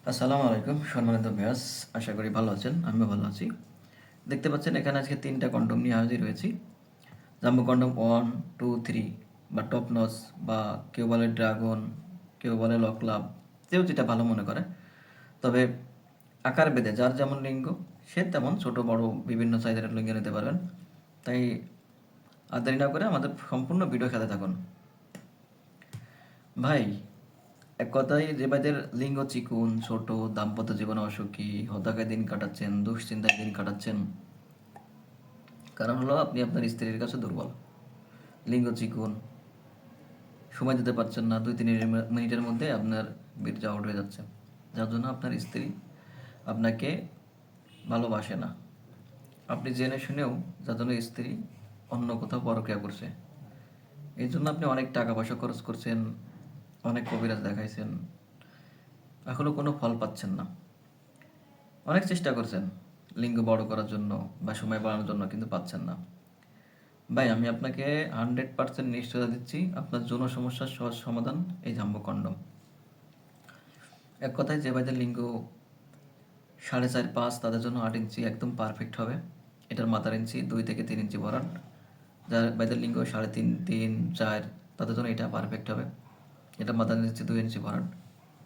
আসসালামু আলাইকুম সম্মানিত ভিউয়ার্স, আশা করি ভালো আছেন। আমিও ভালো আছি। দেখতে পাচ্ছেন এখানে আজকে ৩টা কন্ডম নিয়ে হাজির হয়েছি। জাম্বো কন্ডম 1, 2, 3 বা টপ নচ বা কেউ বলে ড্রাগন, কেউ বলে লকলাভ, কেউ যেটা ভালো মনে করে। তবে আকার ভেদে যার যেমন লিঙ্গ সে তেমন ছোট বড় বিভিন্ন সাইজের লিঙ্গ নিতে পারবেন। তাই আর দেরি না করে আমাদের সম্পূর্ণ ভিডিও খেতে থাকুন। ভাই, এক কথায় যে ভাইদের লিঙ্গ চিকুন, ছোট, দাম্পত্য জীবনে অসুখী, হতাশায় দিন কাটাচ্ছেন, দুশ্চিন্তায় দিন কাটাচ্ছেন, কারণ হলো আপনি আপনার স্ত্রীর কাছে দুর্বল। লিঙ্গ চিকুন, সময় দিতে পারছেন না, 2-3 মিনিটের মধ্যে আপনার বীর্য আউট হয়ে যাচ্ছে, যার জন্য আপনার স্ত্রী আপনাকে ভালোবাসে না। আপনি জেনে শুনেও যার জন্য স্ত্রী অন্য কোথাও পরক্রিয়া করছে, এই জন্য আপনি অনেক টাকা পয়সা খরচ করছেন, অনেক কবিরাজ দেখাইছেন, এখনও কোনো ফল পাচ্ছেন না। অনেক চেষ্টা করছেন লিঙ্গ বড় করার জন্য বা সময় বাড়ানোর জন্য, কিন্তু পাচ্ছেন না। ভাই, আমি আপনাকে 100% নিশ্চয়তা দিচ্ছি, আপনার যৌন সমস্যার সহজ সমাধান এই জাম্বো কন্ডম। এক কথায় যে ভাইদের লিঙ্গ 4.5-5 তাদের জন্য 8 ইঞ্চি একদম পারফেক্ট হবে। এটার মাথার ইঞ্চি 2 থেকে 3 ইঞ্চি ভরাট। যার ভাইদের লিঙ্গ 3.5, 3, 4 তাদের জন্য এটা পারফেক্ট হবে। এটা মাথার ইঞ্চি 2 ইঞ্চি ভরাট।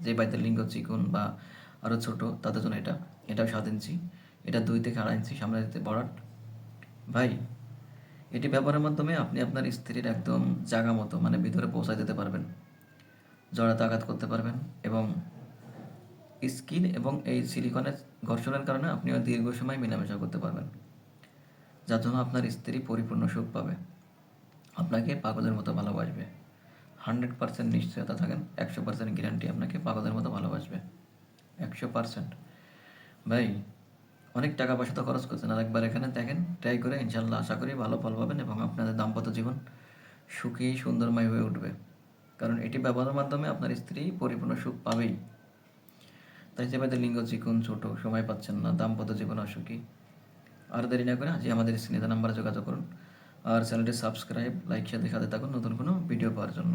যে ভাইদের লিঙ্গ চিকন বা আরও ছোট তাদের জন্য এটাও 7 ইঞ্চি। এটা 2 থেকে 2.5 ইঞ্চি সামনে দিতে ভরাট। ভাই, এটি ব্যবহারের মাধ্যমে আপনি আপনার স্ত্রীর একদম জায়গা মতো মানে ভিতরে পৌঁছায় যেতে পারবেন, জড়াতে আঘাত করতে পারবেন, এবং স্কিন এবং এই সিলিকনের ঘর্ষণের কারণে আপনিও দীর্ঘ সময় মেলামেশা করতে পারবেন, যার জন্য আপনার স্ত্রী পরিপূর্ণ সুখ পাবে, আপনাকে পাগলের মতো ভালোবাসবে। 100% নিশ্চয়তা থাকেন, 100% গ্যারান্টি আপনাকে পাগলের মতো ভালোবাসবে, 100%। ভাই, অনেক টাকা পয়সা তো খরচ করছেন, আর একবার এখানে দেখেন, ট্রাই করে ইনশাল্লাহ আশা করি ভালো ফল পাবেন এবং আপনাদের দাম্পত্য জীবন সুখী সুন্দরময় হয়ে উঠবে। কারণ এটি ব্যবহারের মাধ্যমে আপনার স্ত্রী পরিপূর্ণ সুখ পাবেই। তাই যে ভাইদের লিঙ্গ চিকুন, ছোট, সময় পাচ্ছেন না, দাম্পত্য জীবন অসুখী, আর দেরি না করে আজই আমাদের স্ক্রিনে নাম্বারে যোগাযোগ করুন। আর চ্যানেলটি সাবস্ক্রাইব, লাইক, শেয়ার দেখাতে থাকুন নতুন কোনো ভিডিও পাওয়ার জন্য।